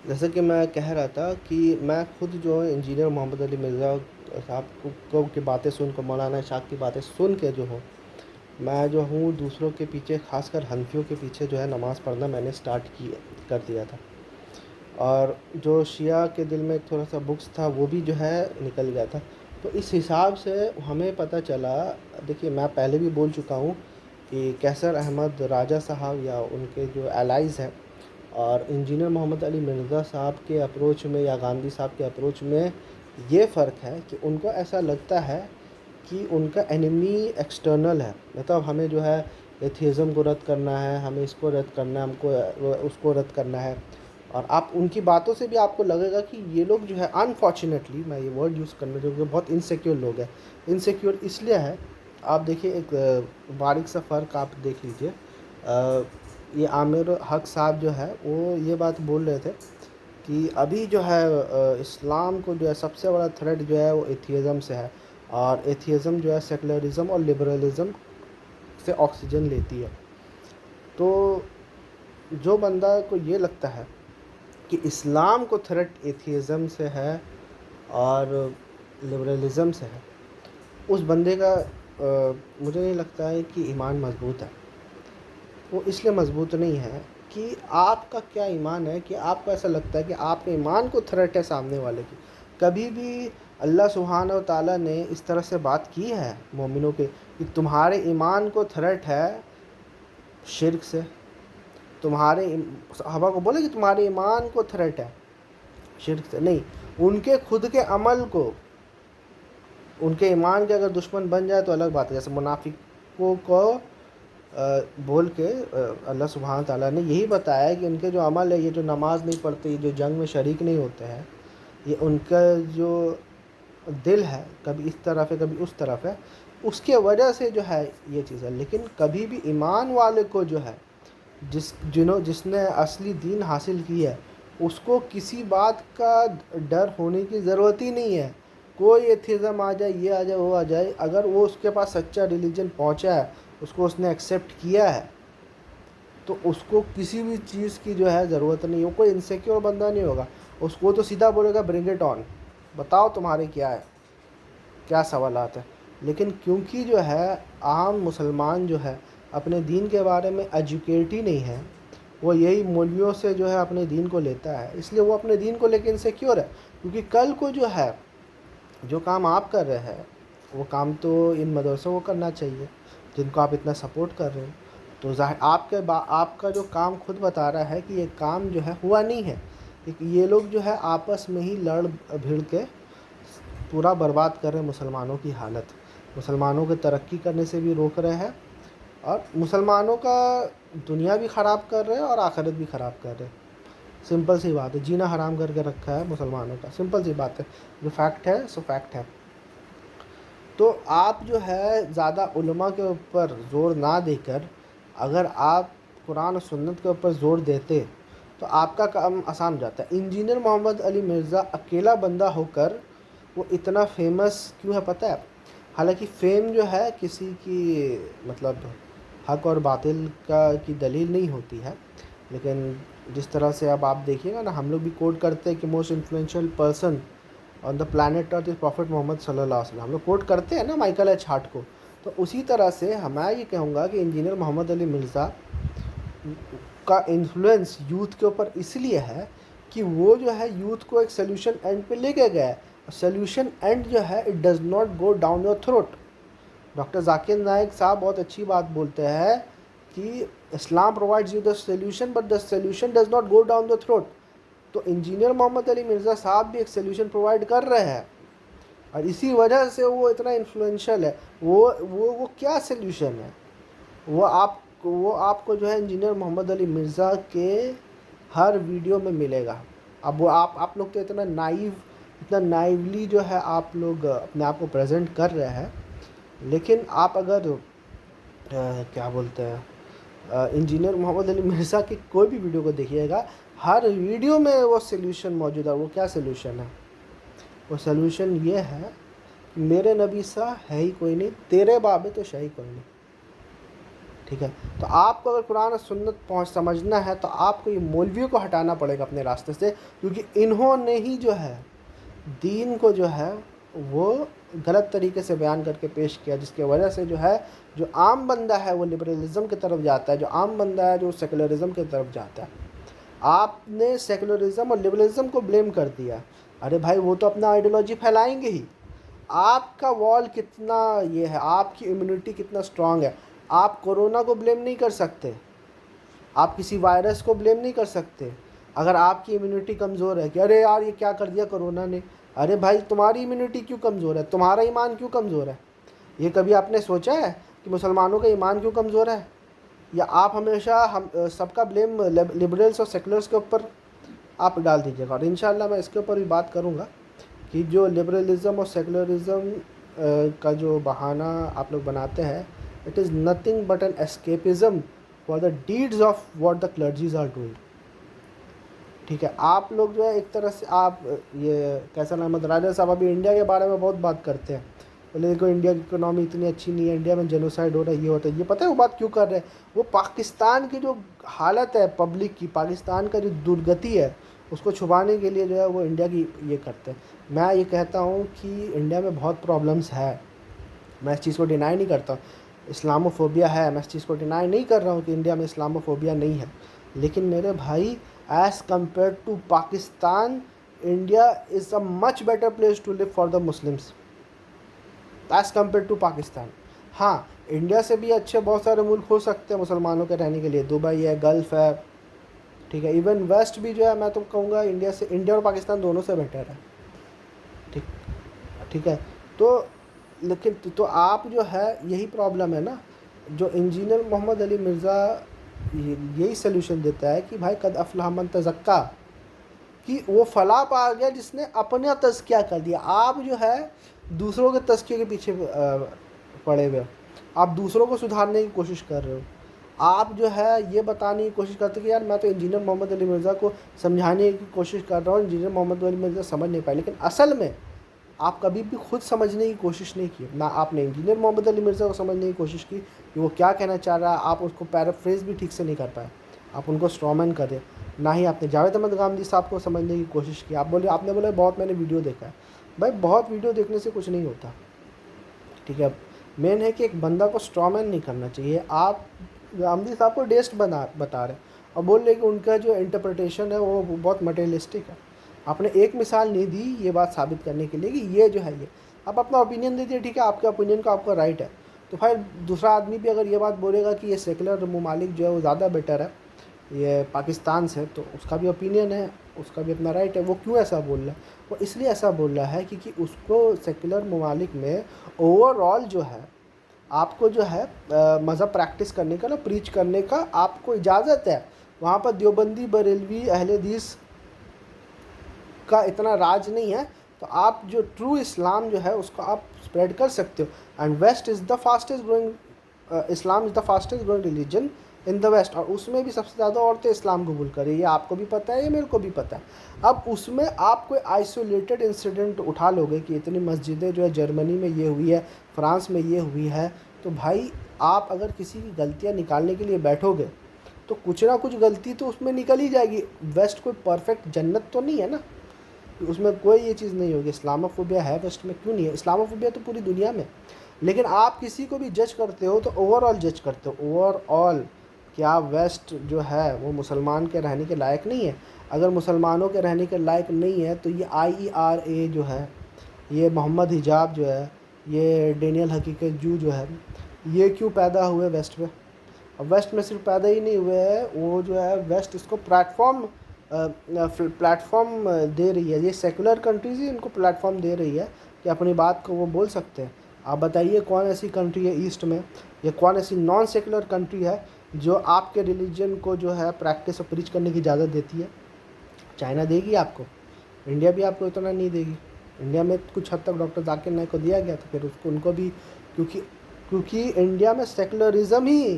جیسا کہ میں کہہ رہا تھا کہ میں خود جو انجینئر محمد علی مرزا صاحب کی باتیں سن کر، مولانا اشاق کی باتیں سن کے جو ہوں، میں جو ہوں دوسروں کے پیچھے، خاص کر حنفیوں کے پیچھے جو ہے نماز پڑھنا میں نے کر دیا تھا، اور جو شیعہ کے دل میں تھوڑا سا بغض تھا وہ بھی جو ہے نکل گیا تھا۔ تو اس حساب سے ہمیں پتہ چلا، دیکھیے میں پہلے بھی بول چکا ہوں کہ کیسر احمد راجہ صاحب یا ان کے جو الائز ہیں اور انجینئر محمد علی مرزا صاحب کے اپروچ میں یا گاندھی صاحب کے اپروچ میں یہ فرق ہے کہ ان کو ایسا لگتا ہے کہ ان کا انیمی ایکسٹرنل ہے، مطلب ہمیں جو ہے ایتھیزم کو رد کرنا ہے، ہمیں اس کو رد کرنا ہے، ہم کو اس کو رد کرنا ہے۔ اور آپ ان کی باتوں سے بھی آپ کو لگے گا کہ یہ لوگ جو ہے انفارچونیٹلی، میں یہ ورڈ یوز کرنا چاہوں گا، بہت انسیکیور لوگ ہیں۔ انسیکیور اس لیے ہے، آپ دیکھیے ایک باریک سا فرق آپ دیکھ لیجئے، یہ عامر حق صاحب جو ہے وہ یہ بات بول رہے تھے کہ ابھی جو ہے اسلام کو جو ہے سب سے بڑا تھریٹ جو ہے وہ ایتھیزم سے ہے، اور ایتھیزم جو ہے سیکولرزم اور لبرلزم سے آکسیجن لیتی ہے۔ تو جو بندہ کو یہ لگتا ہے کہ اسلام کو تھریٹ ایتھیزم سے ہے اور لبرلزم سے ہے، اس بندے کا مجھے نہیں لگتا ہے کہ ایمان مضبوط ہے۔ وہ اس لیے مضبوط نہیں ہے کہ آپ کا کیا ایمان ہے کہ آپ کو ایسا لگتا ہے کہ آپ کے ایمان کو تھریٹ ہے سامنے والے کی۔ کبھی بھی اللہ سبحانہ و تعالیٰ نے اس طرح سے بات کی ہے مومنوں کے کہ تمہارے ایمان کو تھریٹ ہے شرک سے؟ تمہارے صحابہ کو بولے کہ تمہارے ایمان کو تھریٹ ہے شرک سے؟ نہیں، ان کے خود کے عمل کو، ان کے ایمان کے اگر دشمن بن جائے تو الگ بات ہے۔ جیسے منافقوں کو بول کے اللہ سبحانہ تعالیٰ نے یہی بتایا ہے کہ ان کے جو عمل ہے، یہ جو نماز نہیں پڑھتے، یہ جو جنگ میں شریک نہیں ہوتے ہیں، یہ ان کا جو دل ہے کبھی اس طرف ہے کبھی اس طرف ہے، اس کے وجہ سے جو ہے یہ چیز ہے۔ لیکن کبھی بھی ایمان والے کو جو ہے، جس نے اصلی دین حاصل کی ہے، اس کو کسی بات کا ڈر ہونے کی ضرورت ہی نہیں ہے۔ کوئی ایتھیزم آ جائے، یہ آ جائے، وہ آ جائے، اگر وہ اس کے پاس سچا ریلیجن پہنچا ہے، اس کو اس نے ایکسیپٹ کیا ہے، تو اس کو کسی بھی چیز کی جو ہے ضرورت نہیں ہو۔ کوئی انسیکیور بندہ نہیں ہوگا، اس کو تو سیدھا بولے گا برنگ اٹ آن، بتاؤ تمہارے کیا ہے، کیا سوالات ہیں۔ لیکن کیونکہ جو ہے عام مسلمان جو ہے اپنے دین کے بارے میں ایجوکیٹ ہی نہیں ہے، وہ یہی مولویوں سے جو ہے اپنے دین کو لیتا ہے، اس لیے وہ اپنے دین کو لے کے انسیکیور ہے۔ کیونکہ کل کو جو ہے جو کام آپ کر رہے ہیں، وہ کام تو ان مدرسوں کو کرنا چاہیے جن کو آپ اتنا سپورٹ کر رہے ہیں۔ تو ظاہر آپ کا جو کام خود بتا رہا ہے کہ یہ کام جو ہے ہوا نہیں ہے، یہ لوگ جو ہے آپس میں ہی لڑ بھیڑ کے پورا برباد کر رہے ہیں مسلمانوں کی حالت، مسلمانوں کے ترقی کرنے سے بھی روک رہے ہیں، اور مسلمانوں کا دنیا بھی خراب کر رہے ہیں اور آخرت بھی خراب کر رہے ہیں۔ سمپل سی بات ہے، جینا حرام کر کے رکھا ہے مسلمانوں کا، سمپل سی بات ہے، جو فیکٹ ہے سو فیکٹ ہے۔ تو آپ جو ہے زیادہ علماء کے اوپر زور نہ دے کر، اگر آپ قرآن و سنت کے اوپر زور دیتے تو آپ کا کام آسان ہو جاتا ہے۔ انجینئر محمد علی مرزا اکیلا بندہ ہو کر وہ اتنا فیمس کیوں ہے پتہ ہے؟ حالانکہ فیم جو ہے کسی کی مطلب حق اور باطل کی دلیل نہیں ہوتی ہے، لیکن جس طرح سے اب آپ دیکھیے گا نا، ہم لوگ بھی کوٹ کرتے ہیں کہ most influential person on the planet earth is prophet Muhammad صلی اللہ علیہ وسلم، ہم لوگ کوٹ کرتے ہیں نا مائیکل ایچ ہارٹ کو۔ تو اسی طرح سے میں یہ کہوں گا کہ انجینئر محمد علی مرزا کا انفلوئنس یوتھ کے اوپر اس لیے ہے کہ وہ جو ہے یوتھ کو ایک سلیوشن اینڈ پہ لے کے گیا ہے۔ سلیوشن اینڈ جو ہے it does not go down your throat. Doctor Zakir Naik صاحب بہت اچھی بات بولتے ہیں کہ Islam provides you the solution but the solution does not go down the throat. تو انجینئر محمد علی مرزا صاحب بھی ایک سلیوشن پرووائڈ کر رہے ہیں، اور اسی وجہ سے وہ اتنا انفلوئنشل ہے۔ وہ کیا سلیوشن ہے؟ وہ آپ کو جو ہے انجینئر محمد علی مرزا کے ہر ویڈیو میں ملے گا۔ اب وہ آپ لوگ تو اتنا نائیولی جو ہے آپ لوگ اپنے آپ کو پریزنٹ کر رہے ہیں، لیکن آپ اگر کیا بولتے ہیں انجینئر محمد علی مرزا کی کوئی بھی ویڈیو کو دیکھیے گا، ہر ویڈیو میں وہ سلیوشن موجود ہے۔ وہ کیا سلیوشن ہے؟ وہ سلیوشن یہ ہے کہ میرے نبی سا ہے ہی کوئی نہیں، تیرے بابے تو شاہی کوئی نہیں۔ ٹھیک ہے. تو آپ کو اگر قرآن اور سنت سمجھنا ہے تو آپ کو یہ مولویوں کو ہٹانا پڑے گا اپنے راستے سے، کیونکہ انہوں نے ہی جو ہے دین کو جو ہے وہ غلط طریقے سے بیان کر کے پیش کیا، جس کی وجہ سے جو ہے جو عام بندہ ہے وہ لبرلزم کی طرف جاتا ہے، جو عام بندہ ہے جو سیکولرزم کی طرف جاتا ہے. آپ نے سیکولرزم اور لبرلزم کو بلیم کر دیا. ارے بھائی وہ تو اپنا آئیڈیالوجی پھیلائیں گے ہی. آپ کا وال کتنا یہ ہے، آپ کی امیونٹی کتنا اسٹرانگ ہے. آپ کورونا کو بلیم نہیں کر سکتے، آپ کسی وائرس کو بلیم نہیں کر سکتے اگر آپ کی امیونٹی کمزور ہے کہ ارے یار یہ کیا کر دیا کرونا نے. ارے بھائی تمہاری امیونٹی کیوں کمزور ہے، تمہارا ایمان کیوں کمزور ہے؟ یہ کبھی آپ نے سوچا ہے کہ مسلمانوں کا ایمان کیوں کمزور ہے؟ یا آپ ہمیشہ سب کا بلیم لبرلس اور سیکولرس کے اوپر آپ ڈال دیجیے گا؟ اور انشاءاللہ میں اس کے اوپر بھی بات کروں گا کہ جو لبرلزم اور سیکولرزم کا جو بہانہ آپ لوگ بناتے ہیں، it is nothing but an escapism for the deeds of what the clergies are doing. ٹھیک ہے. آپ لوگ جو ہے ایک طرح سے آپ یہ کیسر احمد راجہ صاحب ابھی انڈیا کے بارے میں بہت بات کرتے ہیں، بولے دیکھو انڈیا کی اکنامی اتنی اچھی نہیں ہے، انڈیا میں جینوسائڈ ہو رہا ہے، یہ ہوتا ہے. یہ پتہ ہے وہ بات کیوں کر رہے ہیں؟ وہ پاکستان کی جو حالت ہے پبلک کی، پاکستان کا جو درگتی ہے اس کو چھپانے کے لیے جو ہے وہ انڈیا کی یہ کرتے ہیں. میں یہ کہتا ہوں کہ انڈیا میں بہت پرابلمس ہے، میں اس چیز کو ڈینائی نہیں کرتا. اسلام و فوبیا ہے، میں اس چیز کو ڈینائی نہیں کر رہا ہوں کہ انڈیا میں اسلام و فوبیا نہیں ہے. لیکن میرے بھائی as compare to Pakistan, India is a much better place to live for the Muslims as compare to Pakistan. ہاں انڈیا سے بھی اچھے بہت سارے ملک ہو سکتے ہیں مسلمانوں کے رہنے کے لیے، دبئی ہے، گلف ہے، ٹھیک ہے. ایون ویسٹ بھی جو ہے میں تو کہوں گا انڈیا اور پاکستان دونوں سے بیٹر ہے. ٹھیک ہے. تو لیکن تو آپ جو ہے یہی پرابلم ہے نا، جو انجینئر محمد علی مرزا یہی سلیوشن دیتا ہے کہ بھائی قد افلح من تزکا، کہ وہ فلاح پا گیا جس نے اپنا تزکیہ کر دیا. آپ جو ہے دوسروں کے تزکیے کے پیچھے پڑے ہوئے، آپ دوسروں کو سدھارنے کی کوشش کر رہے ہو. آپ جو ہے یہ بتانے کی کوشش کرتے کہ یار میں تو انجینئر محمد علی مرزا کو سمجھانے کی کوشش کر رہا ہوں، انجینئر محمد علی مرزا سمجھ نہیں پائے. لیکن اصل میں آپ کبھی بھی خود سمجھنے کی کوشش نہیں کی، نہ آپ نے انجینئر محمد علی مرزا کو سمجھنے کی کوشش کی کہ وہ کیا کہنا چاہ رہا ہے. آپ اس کو پیرافریز بھی ٹھیک سے نہیں کر پائے، آپ ان کو اسٹرومین کر دیں. نہ ہی آپ نے جاوید احمد گامدی صاحب کو سمجھنے کی کوشش کی. آپ نے بولے بہت میں نے ویڈیو دیکھا ہے. بھائی بہت ویڈیو دیکھنے سے کچھ نہیں ہوتا. ٹھیک ہے. مین ہے کہ ایک بندہ کو اسٹرومین نہیں کرنا چاہیے. آپ گامدی صاحب کو ڈیسٹ بتا رہے اور بول رہے کہ ان کا جو انٹرپریٹیشن ہے وہ بہت مٹیریلسٹک ہے. آپ نے ایک مثال نہیں دی یہ بات ثابت کرنے کے لیے کہ یہ جو ہے یہ آپ اپنا اوپینین دے دیے. ٹھیک ہے، آپ کے اوپینین کا آپ کا رائٹ ہے. تو پھر دوسرا آدمی بھی اگر یہ بات بولے گا کہ یہ سیکولر ممالک جو ہے وہ زیادہ بیٹر ہے یہ پاکستان سے، تو اس کا بھی اوپینین ہے، اس کا بھی اپنا رائٹ ہے. وہ کیوں ایسا بول رہا ہے؟ وہ اس لیے ایسا بول رہا ہے کیونکہ اس کو سیکولر ممالک میں اوور آل جو ہے آپ کو جو ہے مذہب پریکٹس کرنے کا نا، پریچ کرنے کا آپ کو اجازت ہے. وہاں پر دیوبندی، بریلوی، اہل حدیث کا اتنا راج نہیں ہے. تو آپ جو ٹرو اسلام جو ہے اس کو آپ اسپریڈ کر سکتے ہو. And West is the fastest growing, Islam is the fastest growing religion in the West. اور اس میں بھی سب سے زیادہ عورتیں اسلام قبول کر رہی ہے. یہ آپ کو بھی پتہ ہے، یہ میرے کو بھی پتہ ہے. اب اس میں آپ کوئی آئسولیٹڈ انسیڈنٹ اٹھا لو گے کہ اتنی مسجدیں جو ہے جرمنی میں یہ ہوئی ہے، فرانس میں یہ ہوئی ہے، تو بھائی آپ اگر کسی کی غلطیاں نکالنے کے لیے بیٹھو گے تو کچھ نہ کچھ غلطی تو اس میں نکل ہی جائے گی. ویسٹ کوئی پرفیکٹ جنت تو نہیں ہے نا، اس میں کوئی یہ چیز نہیں ہوگی. اسلام فوبیا ہے ویسٹ میں، کیوں نہیں ہے؟ اسلام فوبیا تو پوری دنیا میں. لیکن آپ کسی کو بھی جج کرتے ہو تو اوور آل جج کرتے ہو. اوور آل کیا ویسٹ جو ہے وہ مسلمان کے رہنے کے لائق نہیں ہے؟ اگر مسلمانوں کے رہنے کے لائق نہیں ہے تو یہ IERA جو ہے، یہ محمد حجاب جو ہے، یہ ڈینیل حقیقت جو ہے، یہ کیوں پیدا ہوئے ویسٹ میں؟ اب ویسٹ میں صرف پیدا ہی نہیں ہوئے ہیں، وہ جو ہے ویسٹ اس کو پلیٹ فارم دے رہی ہے. یہ سیکولر کنٹریز ہی ان کو پلیٹ فارم دے رہی ہے کہ اپنی بات کو وہ بول سکتے ہیں. آپ بتائیے کون ایسی کنٹری ہے ایسٹ میں، یا کون ایسی نان سیکولر کنٹری ہے جو آپ کے ریلیجن کو جو ہے پریکٹس اور پریچ کرنے کی اجازت دیتی ہے؟ چائنا دے گی آپ کو، انڈیا بھی آپ کو اتنا نہیں دے گی. انڈیا میں کچھ حد تک ڈاکٹر ذاکر نائک کو دیا گیا تھا، پھر ان کو بھی کیونکہ انڈیا میں سیکولرزم ہی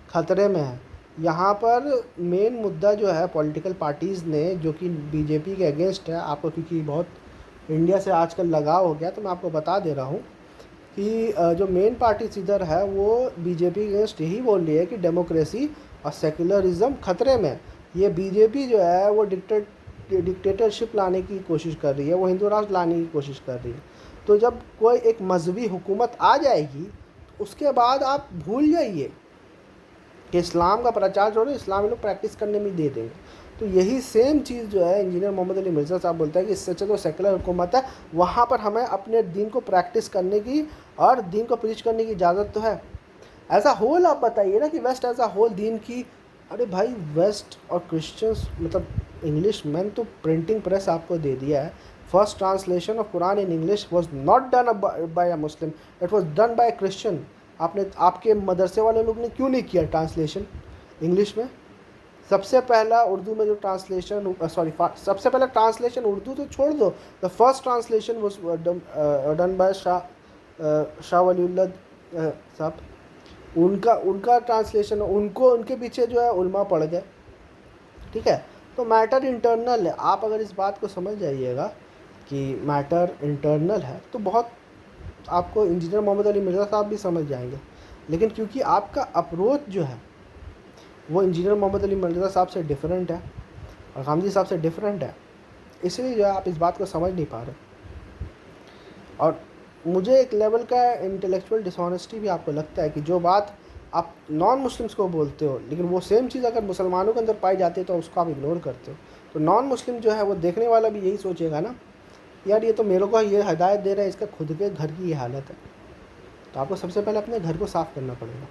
خطرے میں ہے. یہاں پر مین مدعا جو ہے پولیٹیکل پارٹیز نے، جو کہ BJP کے اگینسٹ ہے، آپ کو کیونکہ بہت انڈیا سے آج کل لگاؤ ہو گیا تو میں آپ کو بتا دے رہا ہوں کہ جو مین پارٹیز ادھر ہے وہ بی جے پی اگینسٹ یہی بول رہی ہے کہ ڈیموکریسی اور سیکولرزم خطرے میں. یہ بی جے پی جو ہے وہ ڈکٹیٹرشپ لانے کی کوشش کر رہی ہے، وہ ہندو راج لانے کی کوشش کر رہی ہے. تو جب کوئی ایک مذہبی حکومت آ جائے گی اس کے بعد آپ بھول جائیے کہ اسلام کا پرچار جو ہے اسلام لوگ پریکٹس کرنے میں دے دیں گے. تو یہی سیم چیز جو ہے انجینئر محمد علی مرزا صاحب بولتا ہے کہ اس سے اچھا تو سیکولر حکومت ہے، وہاں پر ہمیں اپنے دین کو پریکٹس کرنے کی اور دین کو پریچ کرنے کی اجازت تو ہے. ایز اے ہول آپ بتائیے نا کہ waste as a whole then کی، ارے بھائی ویسٹ اور کرسچنس مطلب انگلش میں تو پرنٹنگ پریس آپ کو دے دیا ہے. First translation of Quran in English was not done by a Muslim, it was done by a Christian. آپ کے مدرسے والے لوگ نے کیوں نہیں کیا ٹرانسلیشن انگلش میں؟ سب سے پہلا اردو میں جو ٹرانسلیشن سب سے پہلا ٹرانسلیشن اردو تو چھوڑ دو، the first translation was done by Shah Wali Ullah صاحب. ان کا ٹرانسلیشن ان کے پیچھے جو ہے علماء پڑ گئے. ٹھیک ہے، تو میٹر انٹرنل ہے. آپ اگر اس بات کو سمجھ جائیے گا کہ میٹر انٹرنل ہے تو بہت آپ کو انجینئر محمد علی مرزا صاحب بھی سمجھ جائیں گے. لیکن کیونکہ آپ کا اپروچ جو ہے وہ انجینئر محمد علی مرزا صاحب سے ڈیفرنٹ ہے اور غامدی صاحب سے ڈیفرنٹ ہے، اس لیے جو ہے آپ اس بات کو سمجھ نہیں پا رہے. اور مجھے ایک لیول کا انٹلیکچوئل ڈس آنیسٹی بھی آپ کو لگتا ہے کہ جو بات آپ نان مسلمس کو بولتے ہو لیکن وہ سیم چیز اگر مسلمانوں کے اندر پائی جاتی ہے تو اس کو آپ اگنور کرتے ہو. تو نان مسلم جو ہے وہ دیکھنے والا بھی یہی سوچے گا نا، یار یہ تو میرے کو یہ ہدایت دے رہا ہے، اس کا خود کے گھر کی یہ حالت ہے. تو آپ کو سب سے پہلے اپنے گھر کو صاف کرنا پڑے گا.